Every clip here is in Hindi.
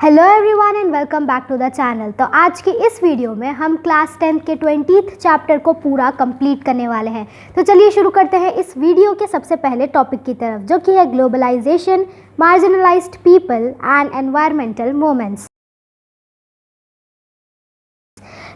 Hello everyone and welcome back to the channel. तो आज की इस वीडियो में हम क्लास 10 के 20th चैप्टर को पूरा कंप्लीट करने वाले हैं। तो चलिए शुरू करते हैं इस वीडियो के सबसे पहले टॉपिक की तरफ, जो कि है globalisation, marginalised people and environmental movements.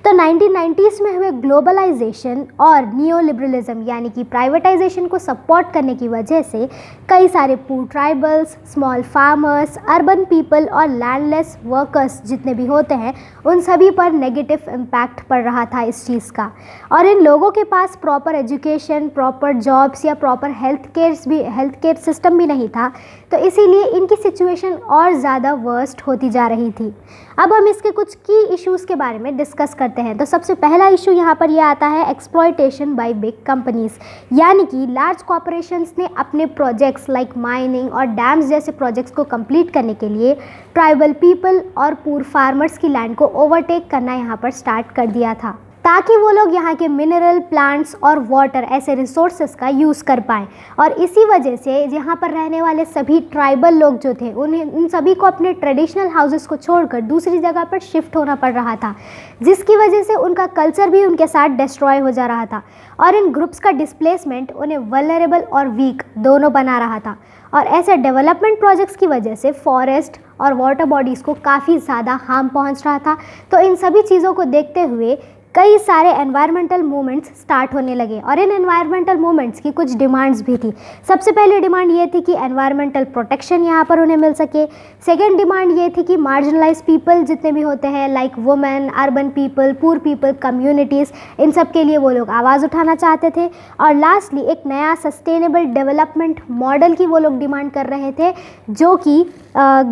तो 1990s में हुए ग्लोबलाइजेशन और नियोलिबरलिज्म यानी कि प्राइवेटाइजेशन को सपोर्ट करने की वजह से कई सारे poor tribals, small farmers, urban people और लैंडलेस वर्कर्स जितने भी होते हैं उन सभी पर नेगेटिव इम्पैक्ट पड़ रहा था इस चीज़ का। और इन लोगों के पास प्रॉपर एजुकेशन, प्रॉपर जॉब्स या प्रॉपर हेल्थ केयर सिस्टम भी नहीं था, तो इसीलिए इनकी सिचुएशन और ज़्यादा वर्स्ट होती जा रही थी। अब हम इसके कुछ की इश्यूज़ के बारे में डिस्कस करते हैं। तो सबसे पहला इशू यहाँ पर यह आता है एक्सप्लॉयटेशन बाय बिग कंपनीज, यानी कि लार्ज कॉरपोरेशंस ने अपने प्रोजेक्ट्स लाइक माइनिंग और डैम्स जैसे प्रोजेक्ट्स को कंप्लीट करने के लिए ट्राइबल पीपल और पुअर फार्मर्स की लैंड को ओवरटेक करना यहाँ पर स्टार्ट कर दिया था, ताकि वो लोग यहाँ के मिनरल, प्लांट्स और वाटर ऐसे रिसोर्सेज का यूज़ कर पाएँ। और इसी वजह से यहाँ पर रहने वाले सभी ट्राइबल लोग जो थे उन सभी को अपने ट्रेडिशनल हाउसेस को छोड़कर दूसरी जगह पर शिफ्ट होना पड़ रहा था, जिसकी वजह से उनका कल्चर भी उनके साथ डिस्ट्रॉय हो जा रहा था। और इन ग्रुप्स का डिस्प्लेसमेंट उन्हें वल्नरेबल और वीक दोनों बना रहा था। और ऐसे डेवलपमेंट प्रोजेक्ट्स की वजह से फॉरेस्ट और वाटर बॉडीज़ को काफ़ी ज़्यादा हार्म पहुँच रहा था। तो इन सभी चीज़ों को देखते हुए कई सारे एनवायरमेंटल मूवमेंट्स स्टार्ट होने लगे और इन एनवायरमेंटल मूवमेंट्स की कुछ डिमांड्स भी थी। सबसे पहली डिमांड ये थी कि एनवायरमेंटल प्रोटेक्शन यहाँ पर उन्हें मिल सके। सेकेंड डिमांड ये थी कि मार्जिनलाइज पीपल जितने भी होते हैं like women, urban people, poor people, communities, इन सब के लिए वो लोग आवाज़ उठाना चाहते थे। और लास्टली एक नया सस्टेनेबल डेवलपमेंट मॉडल की वो लोग डिमांड कर रहे थे, जो कि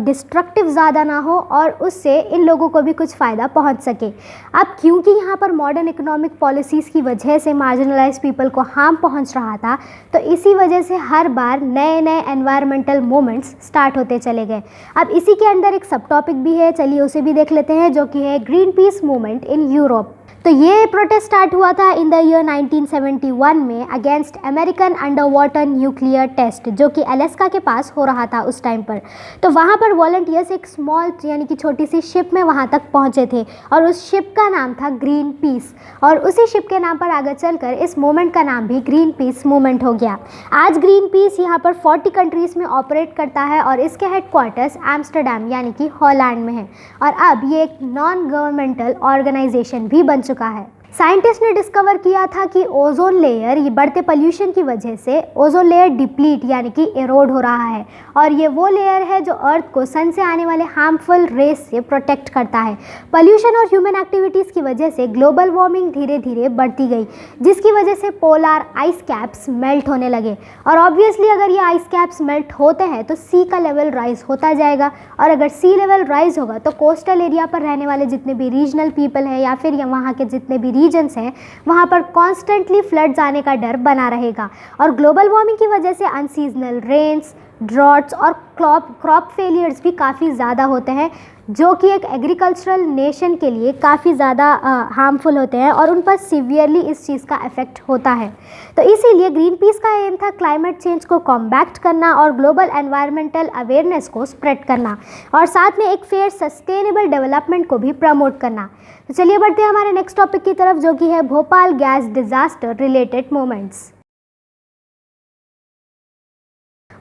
डिस्ट्रक्टिव ज़्यादा ना हो और उससे इन लोगों को भी कुछ फ़ायदा पहुँच सके। अब क्योंकि यहाँ पर मॉडर्न इकोनॉमिक पॉलिसीज़ की वजह से मार्जिनलाइज पीपल को हार्म पहुंच रहा था, तो इसी वजह से हर बार नए नए एनवायरमेंटल मूवमेंट्स स्टार्ट होते चले गए। अब इसी के अंदर एक सब टॉपिक भी है, चलिए उसे भी देख लेते हैं, जो कि है green peas movement in Europe. तो ये प्रोटेस्ट स्टार्ट हुआ था इन द ईयर 1971 में against American under water nuclear test, जो कि अलास्का के पास हो रहा था उस टाइम पर। तो वहाँ पर वॉलंटियर्स एक स्मॉल यानी कि छोटी सी शिप में वहाँ तक पहुँचे थे और उस शिप का नाम था ग्रीन पीस। और उसी शिप के नाम पर आगे चलकर इस मूवमेंट का नाम भी ग्रीन पीस मूवमेंट हो गया। आज ग्रीन पीस यहाँ पर 40 कंट्रीज़ में ऑपरेट करता है और इसके हेडक्वार्टर्स एम्स्टर्डम यानी कि हॉलैंड में है। और अब ये एक नॉन गवर्नमेंटल ऑर्गेनाइजेशन भी बन चुका है। साइंटिस्ट ने डिस्कवर किया था कि ओजोन लेयर, ये बढ़ते पोल्यूशन की वजह से ओजोन लेयर डिप्लीट यानी कि एरोड हो रहा है। और ये वो लेयर है जो अर्थ को सन से आने वाले हार्मफुल रेस से प्रोटेक्ट करता है। पोल्यूशन और ह्यूमन एक्टिविटीज़ की वजह से ग्लोबल वार्मिंग धीरे धीरे बढ़ती गई, जिसकी वजह से पोलार आइस कैप्स मेल्ट होने लगे। और ऑब्वियसली अगर ये आइस कैप्स मेल्ट होते हैं तो सी का लेवल राइज होता जाएगा, और अगर सी लेवल राइज होगा तो कोस्टल एरिया पर रहने वाले जितने भी रीजनल पीपल हैं या फिर वहाँ के जितने भी रीजन्स हैं वहाँ पर कॉन्स्टेंटली फ्लड्स आने का डर बना रहेगा। और ग्लोबल वार्मिंग की वजह से अनसीजनल रेन्स, ड्रॉट्स और क्रॉप फेलियर्स भी काफ़ी ज़्यादा होते हैं, जो कि एक एग्रीकल्चरल नेशन के लिए काफ़ी ज़्यादा हार्मफुल होते हैं और उन पर सीवियरली इस चीज़ का इफ़ेक्ट होता है। तो इसीलिए ग्रीन पीस का एम था क्लाइमेट चेंज को कॉम्बैक्ट करना और ग्लोबल एनवायरमेंटल अवेयरनेस को स्प्रेड करना, और साथ में एक फेयर सस्टेनेबल डेवलपमेंट को भी प्रमोट करना। तो चलिए बढ़ते हैं हमारे नेक्स्ट टॉपिक की तरफ, जो कि है Bhopal gas disaster related moments.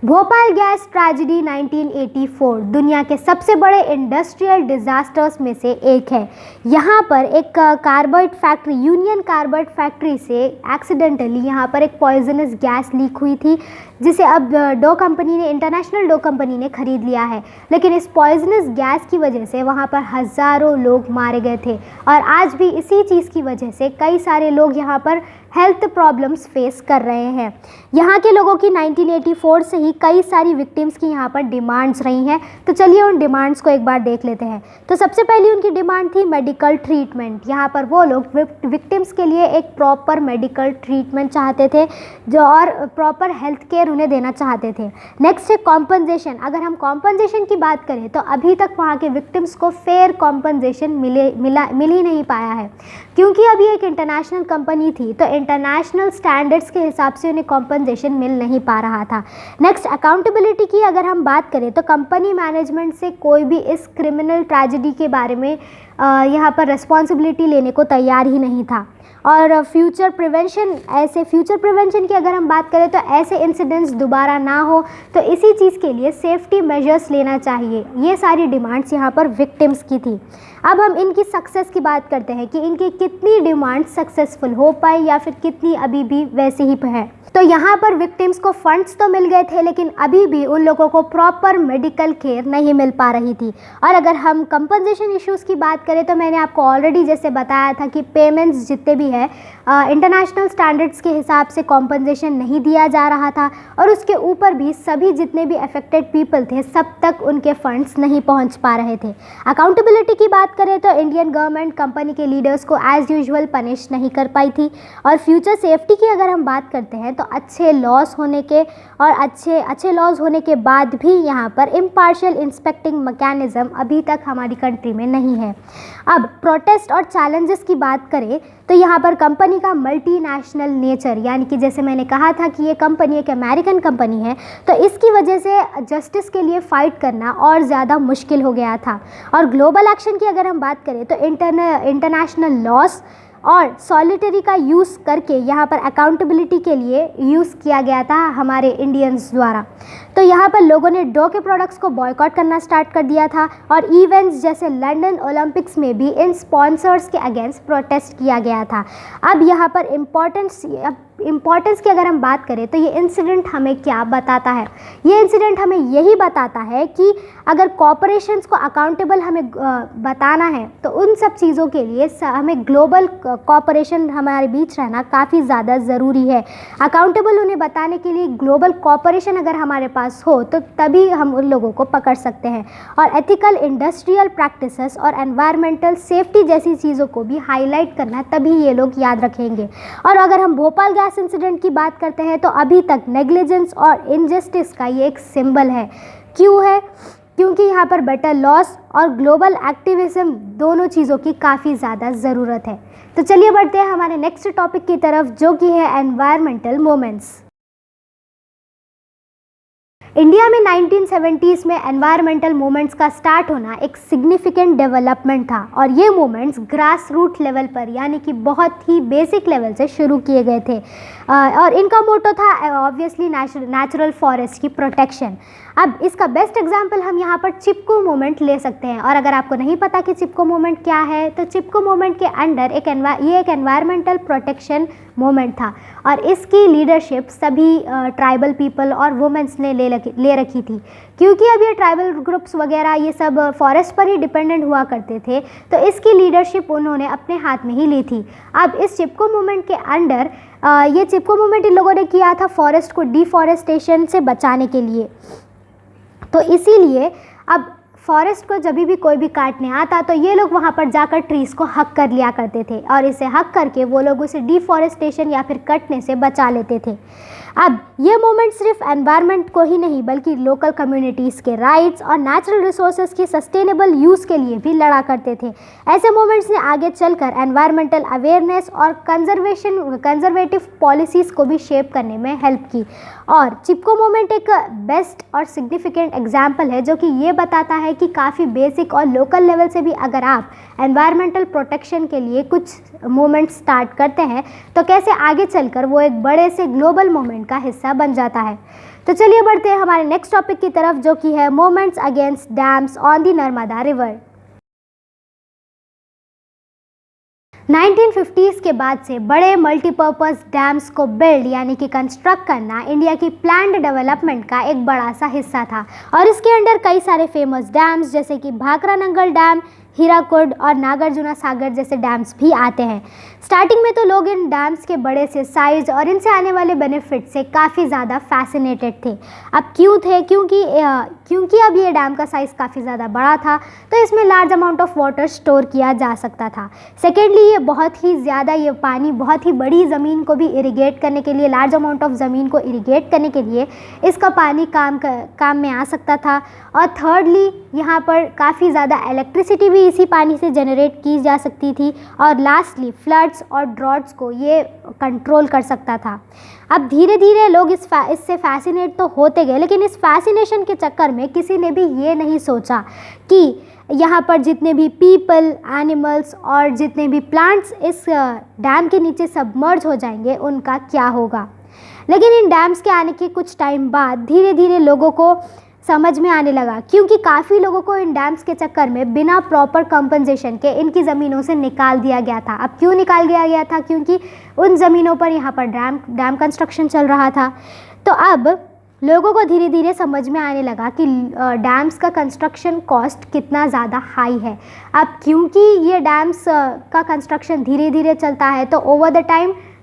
Bhopal gas tragedy 1984 दुनिया के सबसे बड़े इंडस्ट्रियल डिज़ास्टर्स में से एक है। यहाँ पर एक carbide factory, union carbide factory से एक्सीडेंटली यहाँ पर एक पॉइजनस गैस लीक हुई थी, जिसे अब इंटरनेशनल डो कंपनी ने ख़रीद लिया है। लेकिन इस पॉइजनस गैस की वजह से वहाँ पर हज़ारों लोग मारे गए थे और आज भी इसी चीज़ की वजह से कई सारे लोग यहाँ पर हेल्थ प्रॉब्लम्स फेस कर रहे हैं। यहाँ के लोगों की 1984 से ही कई सारी विक्टिम्स की यहाँ पर डिमांड्स रही हैं। तो चलिए उन डिमांड्स को एक बार देख लेते हैं। तो सबसे पहली उनकी डिमांड थी मेडिकल ट्रीटमेंट। यहाँ पर वो लोग विक्टिम्स के लिए एक प्रॉपर मेडिकल ट्रीटमेंट चाहते थे, जो और प्रॉपर हेल्थ केयर केयर उन्हें देना चाहते थे। नेक्स्ट है कॉम्पनसेशन। अगर हम कॉम्पनसेशन की बात करें तो अभी तक वहाँ के विक्टिम्स को फेयर कॉम्पनसेशन मिल ही नहीं पाया है, क्योंकि अभी एक इंटरनेशनल कंपनी थी तो इंटरनेशनल स्टैंडर्ड्स के हिसाब से उन्हें कॉम्पनसेशन मिल नहीं पा रहा था। नेक्स्ट अकाउंटेबिलिटी की अगर हम बात करें तो कंपनी मैनेजमेंट से कोई भी इस क्रिमिनल ट्रेजेडी के बारे में यहाँ पर रिस्पॉन्सिबिलिटी लेने को तैयार ही नहीं था। और फ्यूचर प्रिवेंशन की अगर हम बात करें तो ऐसे इंसिडेंट्स दोबारा ना हो तो इसी चीज़ के लिए सेफ्टी मेजर्स लेना चाहिए। ये सारी डिमांड्स यहाँ पर विक्टिम्स की थी। अब हम इनकी सक्सेस की बात करते हैं कि इनकी कितनी डिमांड सक्सेसफुल हो पाई या फिर कितनी अभी भी वैसे ही है। तो यहाँ पर विक्टिम्स को फंड्स तो मिल गए थे, लेकिन अभी भी उन लोगों को प्रॉपर मेडिकल केयर नहीं मिल पा रही थी। और अगर हम कंपनसेशन इश्यूज़ की बात करें तो मैंने आपको ऑलरेडी जैसे बताया था कि पेमेंट्स जितने भी हैं इंटरनेशनल स्टैंडर्ड्स के हिसाब से कंपनसेशन नहीं दिया जा रहा था, और उसके ऊपर भी सभी जितने भी अफेक्टेड पीपल थे सब तक उनके फंड्स नहीं पहुँच पा रहे थे। अकाउंटेबिलिटी की बात करें तो इंडियन गवर्नमेंट कंपनी के लीडर्स को एज़ यूजुअल पनिश नहीं कर पाई थी। और फ्यूचर सेफ्टी की अगर हम बात करते हैं तो अच्छे लॉज होने के और अच्छे लॉज होने के बाद भी यहाँ पर इम्पार्शियल इंस्पेक्टिंग मैकेनिज़्म अभी तक हमारी कंट्री में नहीं है। अब प्रोटेस्ट और चैलेंजेस की बात करें तो यहाँ पर कंपनी का मल्टीनेशनल नेचर, यानी कि जैसे मैंने कहा था कि ये कंपनी एक अमेरिकन कंपनी है, तो इसकी वजह से जस्टिस के लिए फ़ाइट करना और ज़्यादा मुश्किल हो गया था। और ग्लोबल एक्शन की अगर हम बात करें तो इंटरनेशनल लॉस और सॉलिटरी का यूज़ करके यहाँ पर अकाउंटेबिलिटी के लिए यूज़ किया गया था हमारे इंडियंस द्वारा। तो यहाँ पर लोगों ने डो के प्रोडक्ट्स को बॉयकॉट करना स्टार्ट कर दिया था, और इवेंट्स जैसे लंदन ओलंपिक्स में भी इन स्पॉन्सर्स के अगेंस्ट प्रोटेस्ट किया गया था। अब यहाँ पर इम्पॉर्टेंस की अगर हम बात करें तो ये इंसिडेंट हमें क्या बताता है? ये इंसिडेंट हमें यही बताता है कि अगर कॉरपोरेशंस को अकाउंटेबल हमें बताना है तो उन सब चीज़ों के लिए हमें ग्लोबल कॉरपोरेशन हमारे बीच रहना काफ़ी ज़्यादा ज़रूरी है। अकाउंटेबल उन्हें बताने के लिए ग्लोबल कॉरपोरेशन अगर हमारे पास हो तो तभी हम उन लोगों को पकड़ सकते हैं। और एथिकल इंडस्ट्रियल प्रैक्टिसेस और एनवायरमेंटल सेफ्टी जैसी चीज़ों को भी हाईलाइट करना, तभी ये लोग याद रखेंगे। और अगर हम भोपाल गैस इंसिडेंट की बात करते हैं तो अभी तक नेग्लिजेंस और इनजस्टिस का ये एक सिंबल है। क्यों है? क्योंकि यहाँ पर बेटर लॉस और ग्लोबल एक्टिविज्म दोनों चीज़ों की काफ़ी ज़्यादा ज़रूरत है। तो चलिए बढ़ते हैं हमारे नेक्स्ट टॉपिक की तरफ, जो कि है एनवायरमेंटल मूवमेंट्स। इंडिया में 1970s में एनवायरमेंटल मूवमेंट्स का स्टार्ट होना एक सिग्निफिकेंट डेवलपमेंट था, और ये मूवमेंट्स ग्रास रूट लेवल पर यानी कि बहुत ही बेसिक लेवल से शुरू किए गए थे। और इनका मोटो था ऑब्वियसली नेचुरल फॉरेस्ट की प्रोटेक्शन। अब इसका बेस्ट एग्जांपल हम यहाँ पर चिपको मूवमेंट ले सकते हैं। और अगर आपको नहीं पता कि चिपको मूवमेंट क्या है तो चिपको मूवमेंट के अंडर ये एक एनवायरमेंटल प्रोटेक्शन मूवमेंट था, और इसकी लीडरशिप सभी ट्राइबल पीपल और वुमेंस ने ले रखी थी। क्योंकि अब ये ट्राइबल ग्रुप्स वगैरह ये सब फॉरेस्ट पर ही डिपेंडेंट हुआ करते थे, तो इसकी लीडरशिप उन्होंने अपने हाथ में ही ली थी। अब इस चिपको मूवमेंट के अंडर ये चिपको मूवमेंट इन लोगों ने किया था फॉरेस्ट को डिफॉरेस्टेशन से बचाने के लिए। तो इसीलिए अब फॉरेस्ट को जब भी कोई भी काटने आता तो ये लोग वहाँ पर जाकर ट्रीज़ को हक कर लिया करते थे, और इसे हक करके वो लोग उसे डिफॉरेस्टेशन या फिर कटने से बचा लेते थे। अब ये मूवमेंट सिर्फ एनवायरनमेंट को ही नहीं बल्कि लोकल कम्युनिटीज़ के राइट्स और नेचुरल रिसोर्सेज के सस्टेनेबल यूज़ के लिए भी लड़ा करते थे। ऐसे मूवमेंट्स ने आगे चलकर एनवायरमेंटल अवेयरनेस और कंजर्वेटिव पॉलिसीज़ को भी शेप करने में हेल्प की। और चिपको मूवमेंट एक बेस्ट और सिग्निफिकेंट एग्जाम्पल है जो कि ये बताता है कि काफ़ी बेसिक और लोकल लेवल से भी अगर आप एनवायरमेंटल प्रोटेक्शन के लिए कुछ मूवमेंट स्टार्ट करते हैं तो कैसे आगे चलकर वो एक बड़े से ग्लोबल मूवमेंट का हिस्सा बन जाता है। तो चलिए बढ़ते हैं हमारे नेक्स्ट टॉपिक की तरफ, जो कि है movements against dams on the Narmada river. 1950s के बाद से बड़े मल्टीपर्पज़ डैम्स को बिल्ड यानी कि कंस्ट्रक्ट करना इंडिया की प्लान्ड डेवलपमेंट का एक बड़ा सा हिस्सा था, और इसके अंडर कई सारे फेमस डैम्स जैसे कि भाखरा नंगल डैम, हीराकुड और नागार्जुना सागर जैसे डैम्स भी आते हैं। स्टार्टिंग में तो लोग इन डैम्स के बड़े से साइज़ और इनसे आने वाले बेनिफिट से काफ़ी ज़्यादा फैसिनेटेड थे। अब क्यों थे? क्योंकि अब ये डैम का साइज़ काफ़ी ज़्यादा बड़ा था, तो इसमें large amount of water store किया जा सकता था। सेकेंडली, ये पानी बहुत ही बड़ी ज़मीन को भी इरिगेट करने के लिए, लार्ज अमाउंट ऑफ ज़मीन को इरिगेट करने के लिए इसका पानी काम में आ सकता था। और थर्डली, यहाँ पर काफ़ी ज़्यादा इलेक्ट्रिसिटी भी इसी पानी से जनरेट की जा सकती थी। और लास्टली, फ्लड्स और ड्रॉट्स को ये कंट्रोल कर सकता था। अब धीरे धीरे लोग इससे फैसिनेट तो होते गए, लेकिन इस फैसिनेशन के चक्कर में किसी ने भी ये नहीं सोचा कि यहाँ पर जितने भी पीपल, एनिमल्स और जितने भी प्लांट्स इस डैम के नीचे सबमर्ज हो जाएंगे, उनका क्या होगा। लेकिन इन डैम्स के आने के कुछ टाइम बाद धीरे धीरे लोगों को समझ में आने लगा, क्योंकि काफ़ी लोगों को इन डैम्स के चक्कर में बिना प्रॉपर कंपनसेशन के इनकी ज़मीनों से निकाल दिया गया था। अब क्यों निकाल दिया गया था? क्योंकि उन ज़मीनों पर यहाँ पर डैम कंस्ट्रक्शन चल रहा था। तो अब लोगों को धीरे धीरे समझ में आने लगा कि डैम्स का कंस्ट्रक्शन कॉस्ट कितना ज़्यादा हाई है। अब क्योंकि ये डैम्स का कंस्ट्रक्शन धीरे धीरे चलता है, तो ओवर द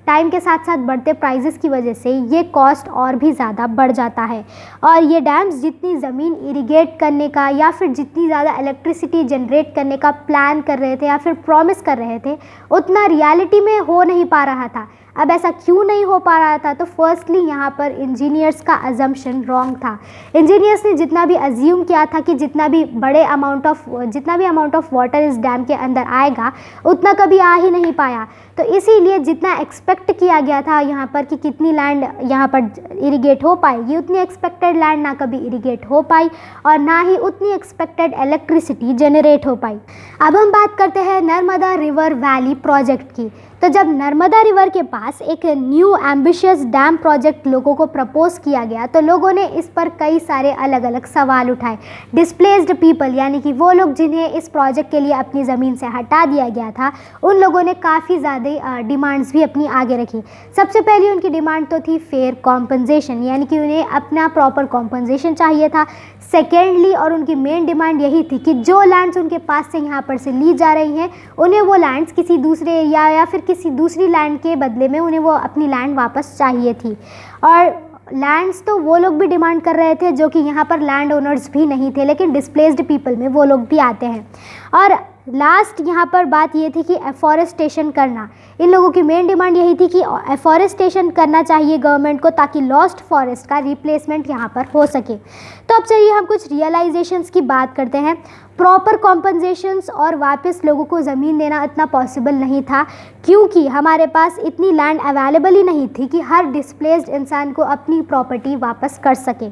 टाइम के साथ साथ बढ़ते प्राइजेस की वजह से ये कॉस्ट और भी ज़्यादा बढ़ जाता है। और ये डैम्स जितनी ज़मीन इरिगेट करने का या फिर जितनी ज़्यादा इलेक्ट्रिसिटी जनरेट करने का प्लान कर रहे थे या फिर प्रॉमिस कर रहे थे, उतना रियलिटी में हो नहीं पा रहा था। अब ऐसा क्यों नहीं हो पा रहा था? तो फर्स्टली, यहाँ पर इंजीनियर्स का अजम्पशन रॉन्ग था। इंजीनियर्स ने जितना भी अज्यूम किया था कि जितना भी अमाउंट ऑफ वाटर इस डैम के अंदर आएगा, उतना कभी आ ही नहीं पाया। तो इसीलिए जितना एक्सपेक्ट किया गया था यहाँ पर कि कितनी लैंड यहाँ पर इरिगेट हो पाएगी, उतनी एक्सपेक्टेड लैंड ना कभी इरिगेट हो पाई और ना ही उतनी एक्सपेक्टेड इलेक्ट्रिसिटी जनरेट हो पाई। अब हम बात करते हैं नर्मदा रिवर वैली प्रोजेक्ट की। तो जब नर्मदा रिवर के पास एक न्यू एम्बिशियस डैम प्रोजेक्ट लोगों को प्रपोज किया गया, तो लोगों ने इस पर कई सारे अलग अलग सवाल उठाए। डिस्प्लेस्ड पीपल, यानी कि वो लोग जिन्हें इस प्रोजेक्ट के लिए अपनी ज़मीन से हटा दिया गया था, उन लोगों ने काफ़ी ज़्यादा डिमांड्स भी अपनी आगे रखी। सबसे पहली उनकी डिमांड तो थी फेयर कॉम्पनसेशन, यानी कि उन्हें अपना प्रॉपर कॉम्पनसेशन चाहिए था। सेकेंडली, और उनकी मेन डिमांड यही थी कि जो लैंड्स उनके पास से यहाँ पर से ली जा रही हैं, उन्हें वो लैंड्स किसी दूसरे या फिर किसी दूसरी लैंड के बदले में उन्हें वो अपनी लैंड वापस चाहिए थी। और लैंड्स तो वो लोग भी डिमांड कर रहे थे जो कि यहाँ पर लैंड ओनर्स भी नहीं थे, लेकिन डिस्प्लेस्ड पीपल में वो लोग भी आते हैं। और लास्ट यहाँ पर बात ये थी कि एफॉरेस्टेशन करना। इन लोगों की मेन डिमांड यही थी कि एफॉरेस्टेशन करना चाहिए गवर्नमेंट को, ताकि लॉस्ट फॉरेस्ट का रिप्लेसमेंट यहाँ पर हो सके। तो अब चलिए हम कुछ रियलाइजेशंस की बात करते हैं। प्रॉपर कॉम्पनसेशंस और वापस लोगों को ज़मीन देना इतना पॉसिबल नहीं था, क्योंकि हमारे पास इतनी लैंड अवेलेबल ही नहीं थी कि हर डिस्प्लेस्ड इंसान को अपनी प्रॉपर्टी वापस कर सके।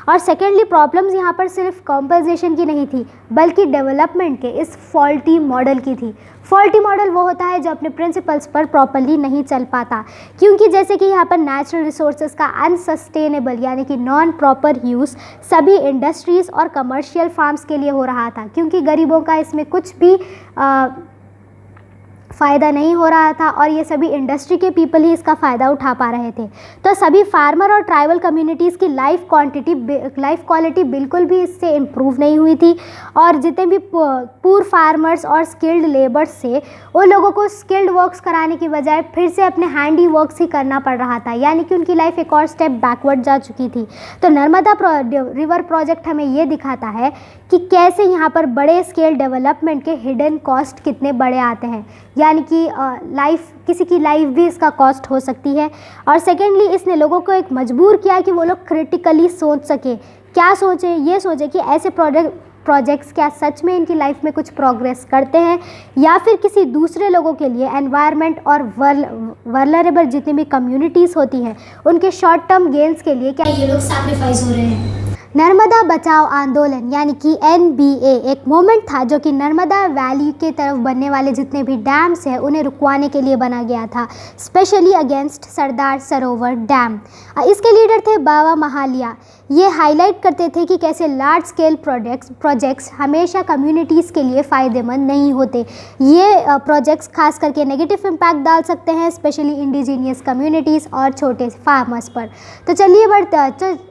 और सेकेंडली, प्रॉब्लम्स यहाँ पर सिर्फ कॉम्पनसेशन की नहीं थी, बल्कि डेवलपमेंट के इस फॉल्टी मॉडल की थी। फॉल्टी मॉडल वो होता है जो अपने प्रिंसिपल्स पर प्रॉपरली नहीं चल पाता, क्योंकि जैसे कि यहाँ पर नेचुरल रिसोर्सेज का अनसस्टेनेबल यानी कि नॉन प्रॉपर यूज़ सभी इंडस्ट्रीज़ और कमर्शियल फार्म्स के लिए हो रहा था, क्योंकि गरीबों का इसमें कुछ भी फ़ायदा नहीं हो रहा था और ये सभी इंडस्ट्री के पीपल ही इसका फ़ायदा उठा पा रहे थे। तो सभी फार्मर और ट्राइबल कम्युनिटीज़ की लाइफ क्वालिटी बिल्कुल भी इससे इम्प्रूव नहीं हुई थी। और जितने भी पुअर फार्मर्स और स्किल्ड लेबर्स से, उन लोगों को स्किल्ड वर्क्स कराने की बजाय फिर से अपने हैंडी वर्क्स ही करना पड़ रहा था, यानी कि उनकी लाइफ एक और स्टेप बैकवर्ड जा चुकी थी। तो नर्मदा रिवर प्रोजेक्ट हमें ये दिखाता है कि कैसे यहाँ पर बड़े स्केल डेवलपमेंट के हिडन कॉस्ट कितने बड़े आते हैं, यानी कि किसी की लाइफ भी इसका कॉस्ट हो सकती है। और सेकेंडली, इसने लोगों को एक मजबूर किया कि वो लोग क्रिटिकली सोच सके। क्या सोचें? ये सोचें कि ऐसे प्रोजेक्ट्स क्या सच में इनकी लाइफ में कुछ प्रोग्रेस करते हैं, या फिर किसी दूसरे लोगों के लिए एनवायरनमेंट और वल्नरेबल जितनी भी कम्युनिटीज़ होती हैं, उनके शॉर्ट टर्म गेन्स के लिए क्या ये लोग सैक्रिफाइस हो रहे हैं। नर्मदा बचाओ आंदोलन यानी कि NBA एक मूवमेंट था जो कि नर्मदा वैली के तरफ बनने वाले जितने भी डैम्स हैं उन्हें रुकवाने के लिए बना गया था, specially against Sardar Sarovar dam. इसके लीडर थे बाबा महालिया। ये हाईलाइट करते थे कि कैसे लार्ज स्केल प्रोजेक्ट्स हमेशा कम्युनिटीज़ के लिए फ़ायदेमंद नहीं होते। ये प्रोजेक्ट्स खास करके नेगेटिव इम्पैक्ट डाल सकते हैं, स्पेशली इंडिजीनियस कम्युनिटीज़ और छोटे फार्मर्स पर। तो चलिए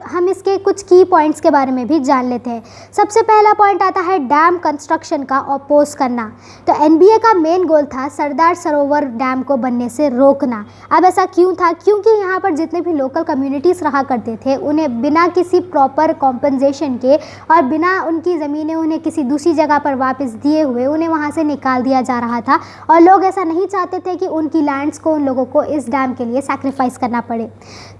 हम इसके कुछ की पॉइंट्स के बारे में भी जान लेते हैं। सबसे पहला पॉइंट आता है डैम कंस्ट्रक्शन का अपोज करना। तो एनबीए का मेन गोल था सरदार सरोवर डैम को बनने से रोकना। अब ऐसा क्यों था? क्योंकि यहाँ पर जितने भी लोकल कम्युनिटीज़ रहा करते थे उन्हें बिना किसी प्रॉपर कॉम्पनसेशन के और बिना उनकी ज़मीनें उन्हें किसी दूसरी जगह पर वापस दिए हुए उन्हें वहाँ से निकाल दिया जा रहा था, और लोग ऐसा नहीं चाहते थे कि उनकी लैंड्स को उन लोगों को इस डैम के लिए सैक्रिफाइस करना पड़े।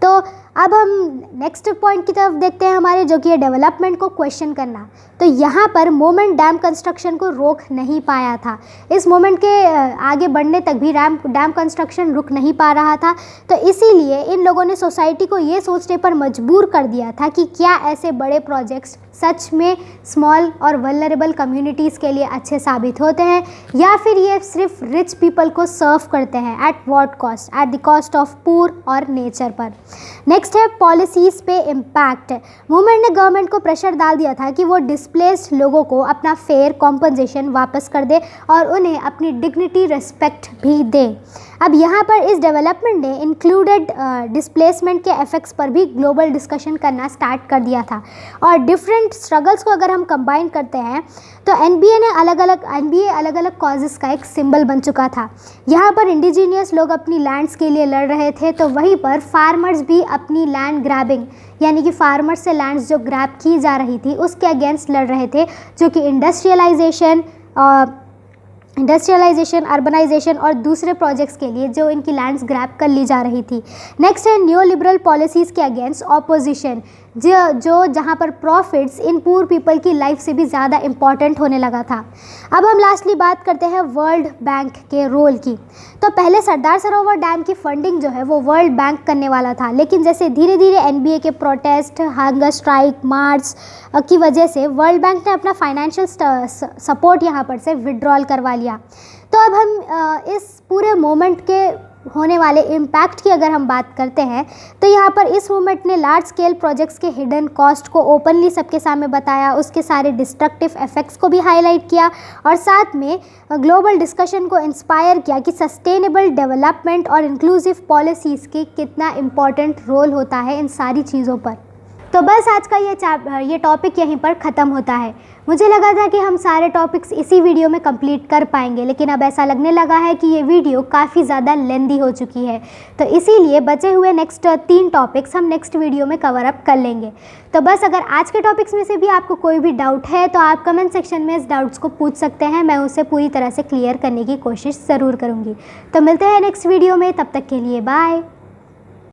तो अब हम नेक्स्ट पॉइंट की तरफ देखते हैं हमारे, जो कि है डेवलपमेंट को क्वेश्चन करना। तो यहाँ पर मोमेंट डैम कंस्ट्रक्शन को रोक नहीं पाया था। इस मोमेंट के आगे बढ़ने तक भी डैम कंस्ट्रक्शन रुक नहीं पा रहा था। तो इसीलिए इन लोगों ने सोसाइटी को ये सोचने पर मजबूर कर दिया था कि क्या ऐसे बड़े प्रोजेक्ट्स सच में स्मॉल और वल्नरेबल कम्युनिटीज़ के लिए अच्छे साबित होते हैं, या फिर ये सिर्फ रिच पीपल को सर्व करते हैं at what cost, at the cost of poor और नेचर पर। नेक्स्ट है पॉलिसीज़ पे इम्पैक्ट। मूवमेंट ने गवर्नमेंट को प्रेशर डाल दिया था कि वो डिस्प्लेस्ड लोगों को अपना फेयर कॉम्पनसेशन वापस कर दे और उन्हें अपनी डिग्निटी रिस्पेक्ट भी दे। अब यहाँ पर इस डेवलपमेंट ने इंक्लूडेड डिस्प्लेसमेंट के इफेक्ट्स पर भी ग्लोबल डिस्कशन करना स्टार्ट कर दिया था। और डिफरेंट स्ट्रगल्स को अगर हम कंबाइन करते हैं तो एनबीए अलग अलग कॉजेज़ का एक सिंबल बन चुका था। यहाँ पर इंडिजीनियस लोग अपनी लैंड्स के लिए लड़ रहे थे, तो वहीं पर फार्मर्स भी अपनी लैंड ग्रैबिंग, यानी कि फार्मर्स से लैंड्स जो ग्रैब की जा रही थी उसके अगेंस्ट लड़ रहे थे, जो कि इंडस्ट्रियलाइजेशन, अर्बनाइजेशन और दूसरे प्रोजेक्ट्स के लिए जो इनकी लैंड्स ग्रैब कर ली जा रही थी। नेक्स्ट है न्यू लिबरल पॉलिसीज़ के अगेंस्ट ऑपोजिशन, जहाँ पर प्रॉफिट्स इन पुअर पीपल की लाइफ से भी ज़्यादा इम्पॉर्टेंट होने लगा था। अब हम लास्टली बात करते हैं वर्ल्ड बैंक के रोल की। तो पहले सरदार सरोवर डैम की फंडिंग जो है वो वर्ल्ड बैंक करने वाला था, लेकिन जैसे धीरे धीरे एनबीए के प्रोटेस्ट, हंगर स्ट्राइक, मार्च की वजह से वर्ल्ड बैंक ने अपना फाइनेंशियल सपोर्ट यहाँ पर से विड्रॉल करवा लिया। तो अब हम इस पूरे मोमेंट के होने वाले इम्पैक्ट की अगर हम बात करते हैं तो यहाँ पर इस मूवमेंट ने लार्ज स्केल प्रोजेक्ट्स के हिडन कॉस्ट को ओपनली सबके सामने बताया, उसके सारे डिस्ट्रक्टिव इफेक्ट्स को भी हाईलाइट किया और साथ में ग्लोबल डिस्कशन को इंस्पायर किया कि सस्टेनेबल डेवलपमेंट और इंक्लूसिव पॉलिसीज़ के कितना इम्पॉर्टेंट रोल होता है इन सारी चीज़ों पर। तो बस आज का ये टॉपिक यहीं पर ख़त्म होता है। मुझे लगा था कि हम सारे टॉपिक्स इसी वीडियो में कंप्लीट कर पाएंगे, लेकिन अब ऐसा लगने लगा है कि ये वीडियो काफ़ी ज़्यादा लेंदी हो चुकी है। तो इसीलिए बचे हुए नेक्स्ट 3 टॉपिक्स हम नेक्स्ट वीडियो में कवर अप कर लेंगे। तो बस अगर आज के टॉपिक्स में से भी आपको कोई भी डाउट है तो आप कमेंट सेक्शन में इस डाउट्स को पूछ सकते हैं, मैं उसे पूरी तरह से क्लियर करने की कोशिश ज़रूर करूँगी। तो मिलते हैं नेक्स्ट वीडियो में, तब तक के लिए बाय।